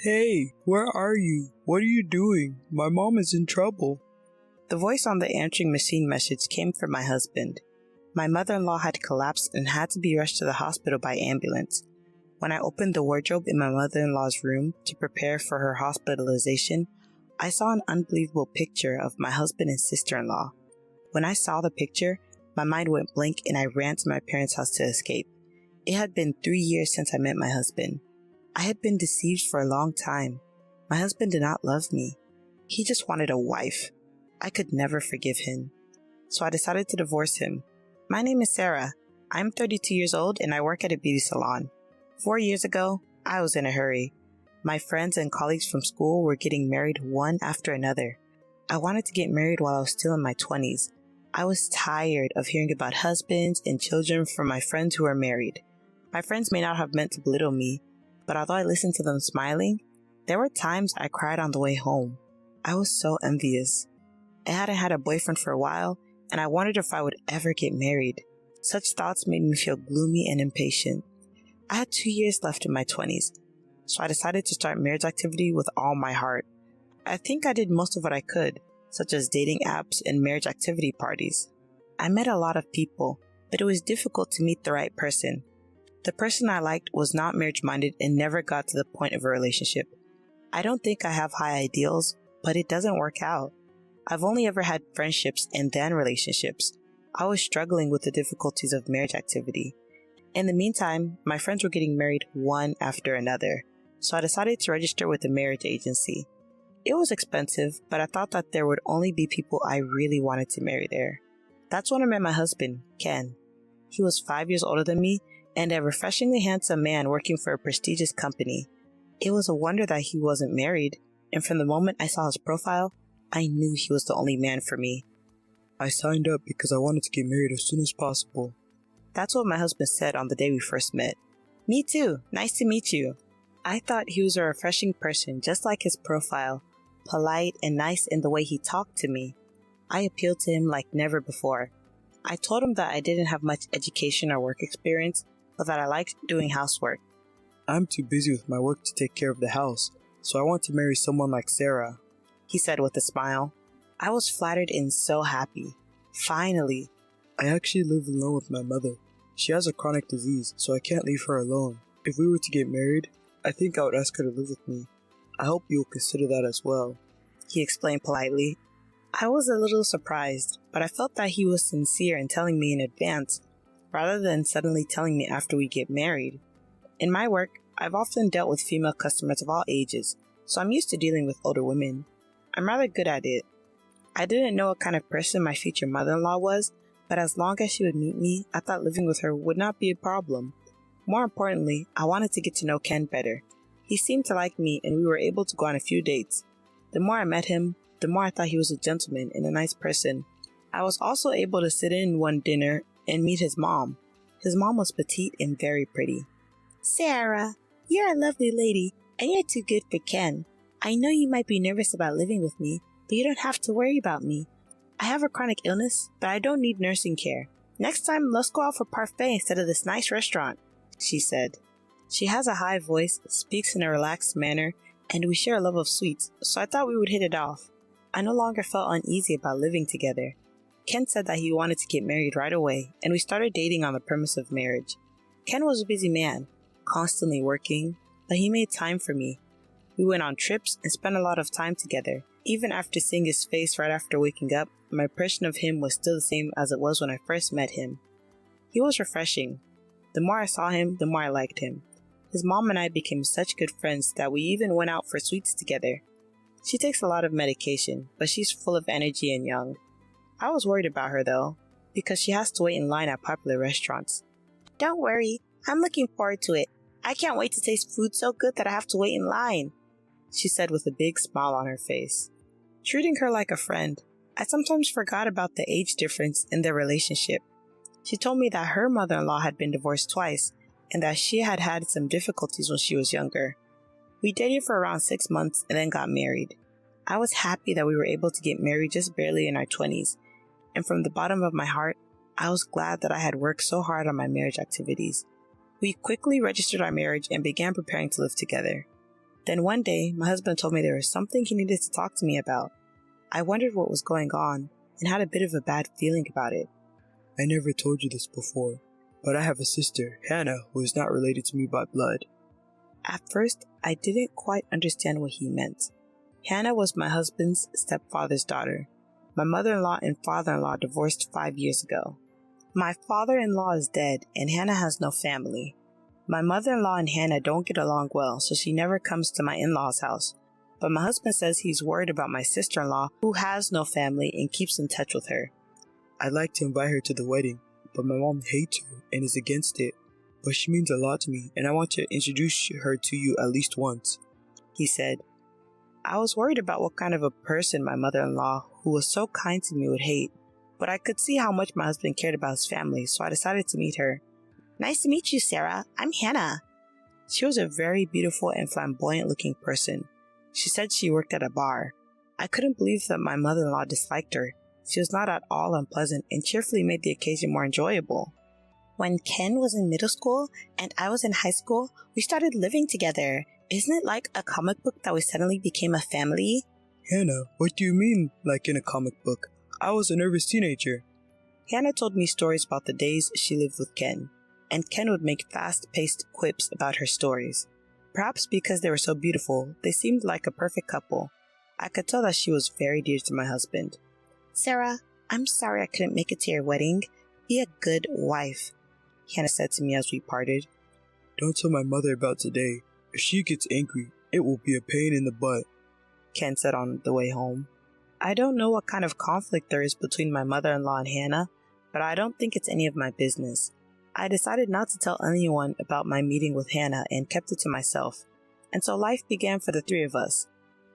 Hey, where are you? What are you doing? My mom is in trouble. The voice on the answering machine message came from my husband. My mother-in-law had collapsed and had to be rushed to the hospital by ambulance. When I opened the wardrobe in my mother-in-law's room to prepare for her hospitalization, I saw an unbelievable picture of my husband and sister-in-law. When I saw the picture, my mind went blank and I ran to my parents' house to escape. It had been 3 years since I met my husband. I had been deceived for a long time. My husband did not love me. He just wanted a wife. I could never forgive him. So I decided to divorce him. My name is Sarah. I'm 32 years old and I work at a beauty salon. 4 years ago, I was in a hurry. My friends and colleagues from school were getting married one after another. I wanted to get married while I was still in my 20s. I was tired of hearing about husbands and children from my friends who were married. My friends may not have meant to belittle me, but although I listened to them smiling, there were times I cried on the way home. I was so envious. I hadn't had a boyfriend for a while, and I wondered if I would ever get married. Such thoughts made me feel gloomy and impatient. I had 2 years left in my 20s, so I decided to start marriage activity with all my heart. I think I did most of what I could, such as dating apps and marriage activity parties. I met a lot of people, but it was difficult to meet the right person. The person I liked was not marriage-minded and never got to the point of a relationship. I don't think I have high ideals, but it doesn't work out. I've only ever had friendships and then relationships. I was struggling with the difficulties of marriage activity. In the meantime, my friends were getting married one after another, so I decided to register with a marriage agency. It was expensive, but I thought that there would only be people I really wanted to marry there. That's when I met my husband, Ken. He was 5 years older than me and a refreshingly handsome man working for a prestigious company. It was a wonder that he wasn't married, and from the moment I saw his profile, I knew he was the only man for me. I signed up because I wanted to get married as soon as possible. That's what my husband said on the day we first met. Me too. Nice to meet you. I thought he was a refreshing person, just like his profile, polite and nice in the way he talked to me. I appealed to him like never before. I told him that I didn't have much education or work experience, but that I liked doing housework. I'm too busy with my work to take care of the house, so I want to marry someone like Sarah, he said with a smile. I was flattered and so happy. Finally. I actually live alone with my mother. She has a chronic disease, so I can't leave her alone. If we were to get married, I think I would ask her to live with me. I hope you will consider that as well, he explained politely. I was a little surprised, but I felt that he was sincere in telling me in advance, rather than suddenly telling me after we get married. In my work, I've often dealt with female customers of all ages, so I'm used to dealing with older women. I'm rather good at it. I didn't know what kind of person my future mother-in-law was, but as long as she would meet me, I thought living with her would not be a problem. More importantly, I wanted to get to know Ken better. He seemed to like me and we were able to go on a few dates. The more I met him, the more I thought he was a gentleman and a nice person. I was also able to sit in one dinner and meet his mom. His mom was petite and very pretty. Sarah, you're a lovely lady, and you're too good for Ken. I know you might be nervous about living with me, but you don't have to worry about me. I have a chronic illness, but I don't need nursing care. Next time, let's go out for parfait instead of this nice restaurant, she said. She has a high voice, speaks in a relaxed manner, and we share a love of sweets, so I thought we would hit it off. I no longer felt uneasy about living together. Ken said that he wanted to get married right away, and we started dating on the premise of marriage. Ken was a busy man, constantly working, but he made time for me. We went on trips and spent a lot of time together. Even after seeing his face right after waking up, my impression of him was still the same as it was when I first met him. He was refreshing. The more I saw him, the more I liked him. His mom and I became such good friends that we even went out for sweets together. She takes a lot of medication, but she's full of energy and young. I was worried about her though, because she has to wait in line at popular restaurants. Don't worry, I'm looking forward to it. I can't wait to taste food so good that I have to wait in line, she said with a big smile on her face. Treating her like a friend, I sometimes forgot about the age difference in their relationship. She told me that her mother-in-law had been divorced twice and that she had had some difficulties when she was younger. We dated for around 6 months and then got married. I was happy that we were able to get married just barely in our 20s, and from the bottom of my heart, I was glad that I had worked so hard on my marriage activities. We quickly registered our marriage and began preparing to live together. Then one day, my husband told me there was something he needed to talk to me about. I wondered what was going on and had a bit of a bad feeling about it. I never told you this before, but I have a sister, Hannah, who is not related to me by blood. At first, I didn't quite understand what he meant. Hannah was my husband's stepfather's daughter. My mother-in-law and father-in-law divorced 5 years ago. My father-in-law is dead and Hannah has no family. My mother-in-law and Hannah don't get along well, so she never comes to my in-laws' house. But my husband says he's worried about my sister-in-law, who has no family and keeps in touch with her. I'd like to invite her to the wedding, but my mom hates her and is against it. But she means a lot to me, and I want to introduce her to you at least once, he said. I was worried about what kind of a person my mother-in-law, who was so kind to me, would hate, but I could see how much my husband cared about his family, so I decided to meet her. Nice to meet you, Sarah. I'm Hannah. She was a very beautiful and flamboyant-looking person. She said she worked at a bar. I couldn't believe that my mother-in-law disliked her. She was not at all unpleasant and cheerfully made the occasion more enjoyable. When Ken was in middle school and I was in high school, we started living together. Isn't it like a comic book that we suddenly became a family? Hannah, what do you mean, like in a comic book? I was a nervous teenager. Hannah told me stories about the days she lived with Ken, and Ken would make fast-paced quips about her stories. Perhaps because they were so beautiful, they seemed like a perfect couple. I could tell that she was very dear to my husband. Sarah, I'm sorry I couldn't make it to your wedding. Be a good wife, Hannah said to me as we parted. Don't tell my mother about today. If she gets angry, it will be a pain in the butt, Ken said on the way home. I don't know what kind of conflict there is between my mother-in-law and Hannah, but I don't think it's any of my business. I decided not to tell anyone about my meeting with Hannah and kept it to myself. And so life began for the three of us.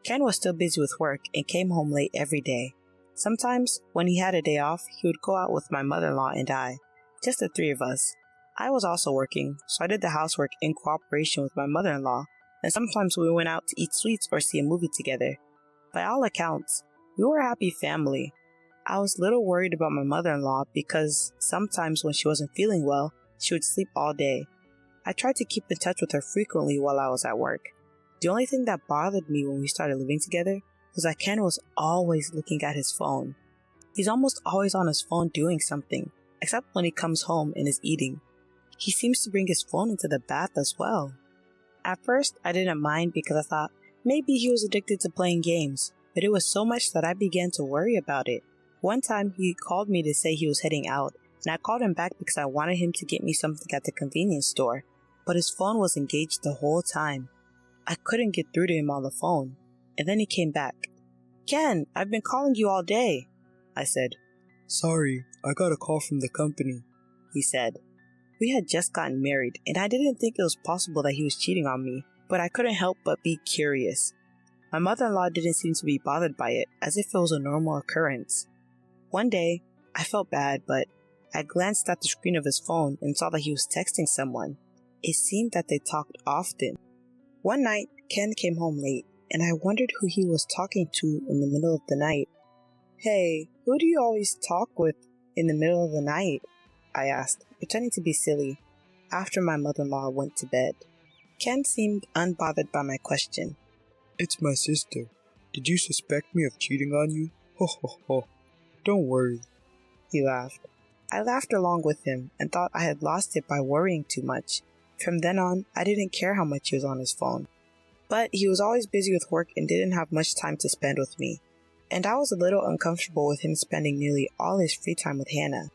Ken was still busy with work and came home late every day. Sometimes, when he had a day off, he would go out with my mother-in-law and I, just the three of us. I was also working, so I did the housework in cooperation with my mother-in-law, and sometimes we went out to eat sweets or see a movie together. By all accounts, we were a happy family. I was a little worried about my mother-in-law because sometimes when she wasn't feeling well, she would sleep all day. I tried to keep in touch with her frequently while I was at work. The only thing that bothered me when we started living together was that Ken was always looking at his phone. He's almost always on his phone doing something, except when he comes home and is eating. He seems to bring his phone into the bath as well. At first, I didn't mind because I thought maybe he was addicted to playing games, but it was so much that I began to worry about it. One time, he called me to say he was heading out, and I called him back because I wanted him to get me something at the convenience store, but his phone was engaged the whole time. I couldn't get through to him on the phone, and then he came back. Ken, I've been calling you all day, I said. Sorry, I got a call from the company, he said. We had just gotten married, and I didn't think it was possible that he was cheating on me, but I couldn't help but be curious. My mother-in-law didn't seem to be bothered by it, as if it was a normal occurrence. One day, I felt bad, but I glanced at the screen of his phone and saw that he was texting someone. It seemed that they talked often. One night, Ken came home late, and I wondered who he was talking to in the middle of the night. Hey, who do you always talk with in the middle of the night? I asked, pretending to be silly, after my mother-in-law went to bed. Ken seemed unbothered by my question. It's my sister. Did you suspect me of cheating on you? Ho ho ho. Don't worry. He laughed. I laughed along with him and thought I had lost it by worrying too much. From then on, I didn't care how much he was on his phone. But he was always busy with work and didn't have much time to spend with me. And I was a little uncomfortable with him spending nearly all his free time with Hannah.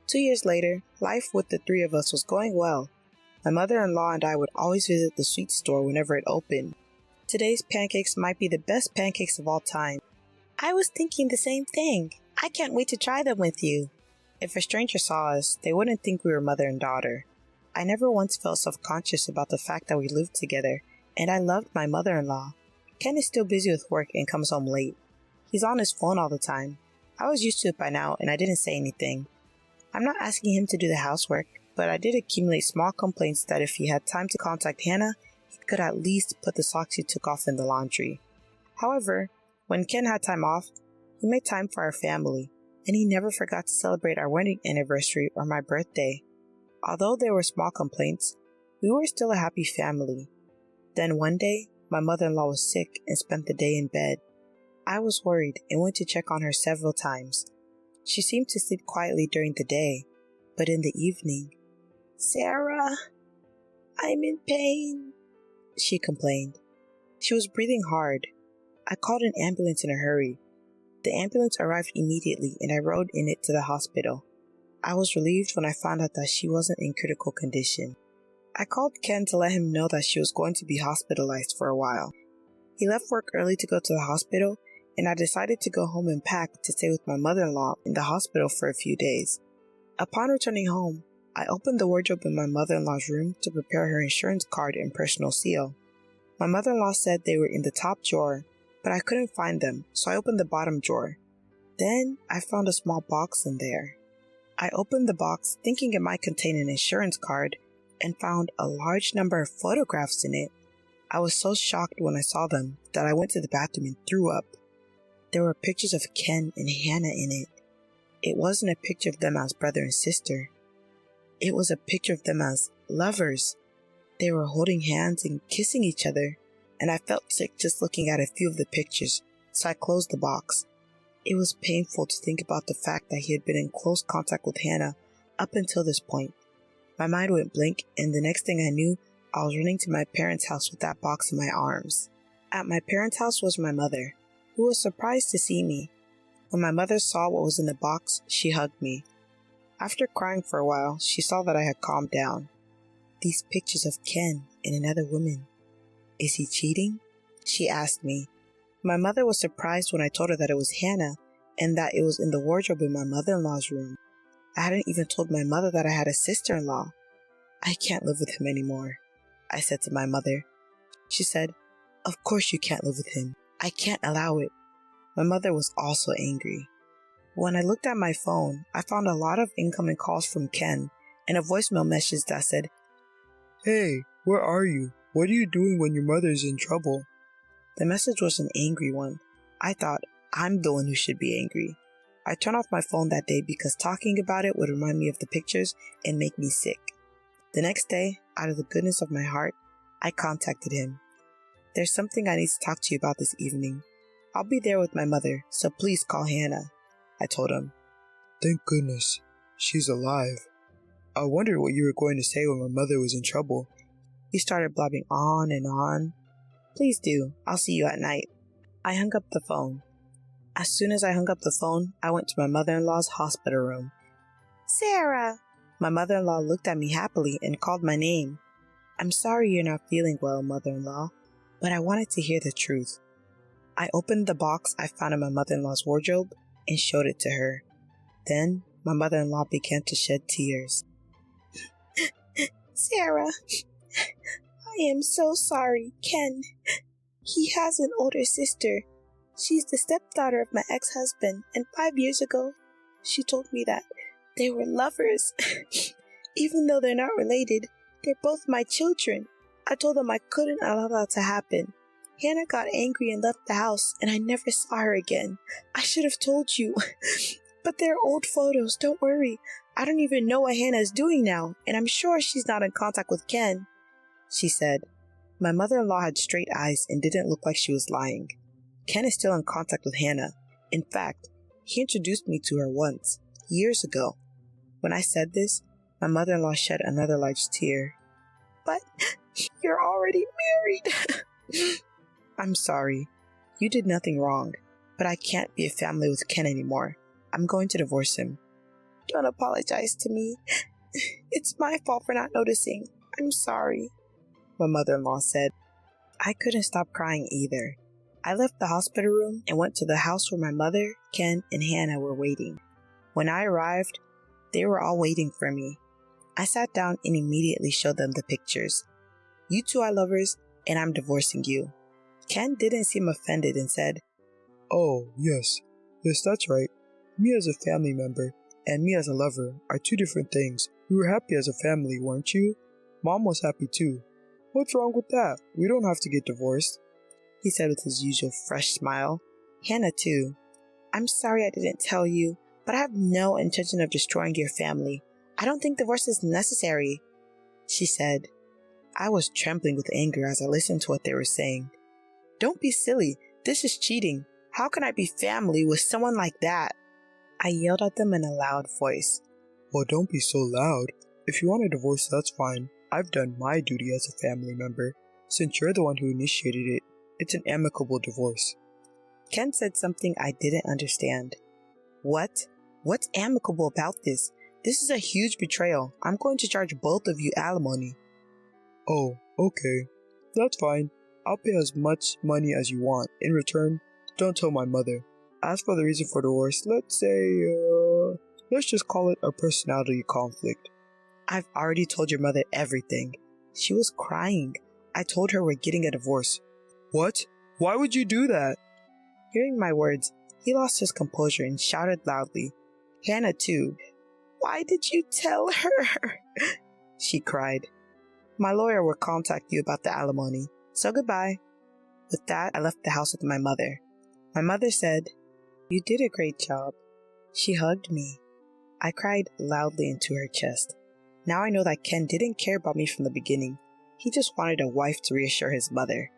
2 years later, life with the three of us was going well. My mother-in-law and I would always visit the sweet store whenever it opened. Today's pancakes might be the best pancakes of all time. I was thinking the same thing. I can't wait to try them with you. If a stranger saw us, they wouldn't think we were mother and daughter. I never once felt self-conscious about the fact that we lived together, and I loved my mother-in-law. Ken is still busy with work and comes home late. He's on his phone all the time. I was used to it by now, and I didn't say anything. I'm not asking him to do the housework, but I did accumulate small complaints that if he had time to contact Hannah, he could at least put the socks he took off in the laundry. However, when Ken had time off, he made time for our family, and he never forgot to celebrate our wedding anniversary or my birthday. Although there were small complaints, we were still a happy family. Then one day, My mother-in-law was sick and spent the day in bed. I was worried and went to check on her several times. She seemed to sleep quietly during the day, but in the evening, "Sarah, I'm in pain," she complained. She was breathing hard. I called an ambulance in a hurry. The ambulance arrived immediately and I rode in it to the hospital. I was relieved when I found out that she wasn't in critical condition. I called Ken to let him know that she was going to be hospitalized for a while. He left work early to go to the hospital, and I decided to go home and pack to stay with my mother-in-law in the hospital for a few days. Upon returning home, I opened the wardrobe in my mother-in-law's room to prepare her insurance card and personal seal. My mother-in-law said they were in the top drawer, but I couldn't find them, so I opened the bottom drawer. Then I found a small box in there. I opened the box thinking it might contain an insurance card and found a large number of photographs in it. I was so shocked when I saw them that I went to the bathroom and threw up. There were pictures of Ken and Hannah in it. It wasn't a picture of them as brother and sister. It was a picture of them as lovers. They were holding hands and kissing each other, and I felt sick just looking at a few of the pictures, so I closed the box. It was painful to think about the fact that he had been in close contact with Hannah up until this point. My mind went blank, and the next thing I knew, I was running to my parents' house with that box in my arms. At my parents' house was my mother, who was surprised to see me. When my mother saw what was in the box, she hugged me. After crying for a while, she saw that I had calmed down. "These pictures of Ken and another woman. Is he cheating?" she asked me. My mother was surprised when I told her that it was Hannah and that it was in the wardrobe in my mother-in-law's room. I hadn't even told my mother that I had a sister-in-law. "I can't live with him anymore," I said to my mother. She said, "Of course you can't live with him. I can't allow it." My mother was also angry. When I looked at my phone, I found a lot of incoming calls from Ken and a voicemail message that said, "Hey, where are you? What are you doing when your mother is in trouble?" The message was an angry one. I thought, I'm the one who should be angry. I turned off my phone that day because talking about it would remind me of the pictures and make me sick. The next day, out of the goodness of my heart, I contacted him. "There's something I need to talk to you about this evening. I'll be there with my mother, so please call Hannah," I told him. "Thank goodness. She's alive. I wondered what you were going to say when my mother was in trouble." He started blabbing on and on. "Please do. I'll see you at night." I hung up the phone. As soon as I hung up the phone, I went to my mother-in-law's hospital room. "Sarah!" My mother-in-law looked at me happily and called my name. "I'm sorry you're not feeling well, mother-in-law, but I wanted to hear the truth." I opened the box I found in my mother-in-law's wardrobe and showed it to her. Then my mother-in-law began to shed tears. "Sarah, I am so sorry, Ken. He has an older sister. She's the stepdaughter of my ex-husband, and 5 years ago, she told me that they were lovers. Even though they're not related, they're both my children. I told them I couldn't allow that to happen. Hannah got angry and left the house, and I never saw her again. I should have told you. But they're old photos, don't worry. I don't even know what Hannah is doing now, and I'm sure she's not in contact with Ken," she said. My mother-in-law had straight eyes and didn't look like she was lying. Ken is still in contact with Hannah. In fact, he introduced me to her once, years ago. When I said this, my mother-in-law shed another large tear. "But you're already married." "I'm sorry. You did nothing wrong, but I can't be a family with Ken anymore. I'm going to divorce him." "Don't apologize to me. It's my fault for not noticing. I'm sorry," my mother-in-law said. I couldn't stop crying either. I left the hospital room and went to the house where my mother, Ken, and Hannah were waiting. When I arrived, they were all waiting for me. I sat down and immediately showed them the pictures. "You two are lovers, and I'm divorcing you." Ken didn't seem offended and said, "Oh, yes. Yes, that's right. Me as a family member and me as a lover are two different things. We were happy as a family, weren't you? Mom was happy too. What's wrong with that? We don't have to get divorced," he said with his usual fresh smile. Hannah too. "I'm sorry I didn't tell you, but I have no intention of destroying your family. I don't think divorce is necessary," she said. I was trembling with anger as I listened to what they were saying. Don't be silly. This is cheating. How can I be family with someone like that? I yelled at them in a loud voice. Well, don't be so loud. If you want a divorce, that's fine. I've done my duty as a family member. Since you're the one who initiated it, it's an amicable divorce. Ken said something I didn't understand. What? What's amicable about this? This is a huge betrayal. I'm going to charge both of you alimony. Oh, okay. That's fine. I'll pay as much money as you want. In return, don't tell my mother. As for the reason for divorce, let's just call it a personality conflict. I've already told your mother everything. She was crying. I told her we're getting a divorce. What? Why would you do that? Hearing my words, he lost his composure and shouted loudly. Hannah too. Why did you tell her? She cried. My lawyer will contact you about the alimony, so goodbye. With that, I left the house with my mother. My mother said, You did a great job. She hugged me. I cried loudly into her chest. Now I know that Ken didn't care about me from the beginning. He just wanted a wife to reassure his mother.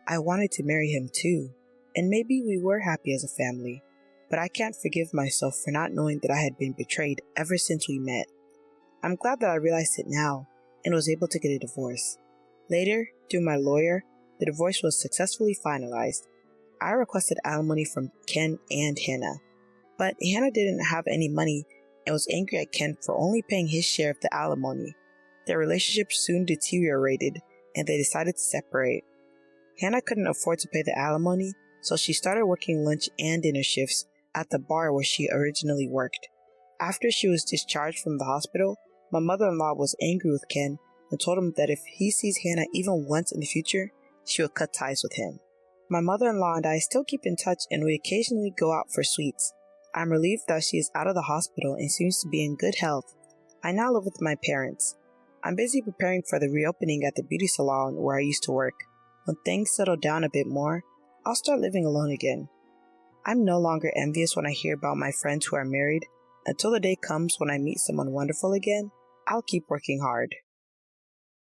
I wanted to marry him too, and maybe we were happy as a family, but I can't forgive myself for not knowing that I had been betrayed ever since we met. I'm glad that I realized it now and was able to get a divorce. Later, through my lawyer, the divorce was successfully finalized. I requested alimony from Ken and Hannah, but Hannah didn't have any money and was angry at Ken for only paying his share of the alimony. Their relationship soon deteriorated and they decided to separate. Hannah couldn't afford to pay the alimony, so she started working lunch and dinner shifts at the bar where she originally worked. After she was discharged from the hospital, my mother-in-law was angry with Ken and told him that if he sees Hannah even once in the future, she will cut ties with him. My mother-in-law and I still keep in touch and we occasionally go out for sweets. I'm relieved that she is out of the hospital and seems to be in good health. I now live with my parents. I'm busy preparing for the reopening at the beauty salon where I used to work. When things settle down a bit more, I'll start living alone again. I'm no longer envious when I hear about my friends who are married. Until the day comes when I meet someone wonderful again, I'll keep working hard.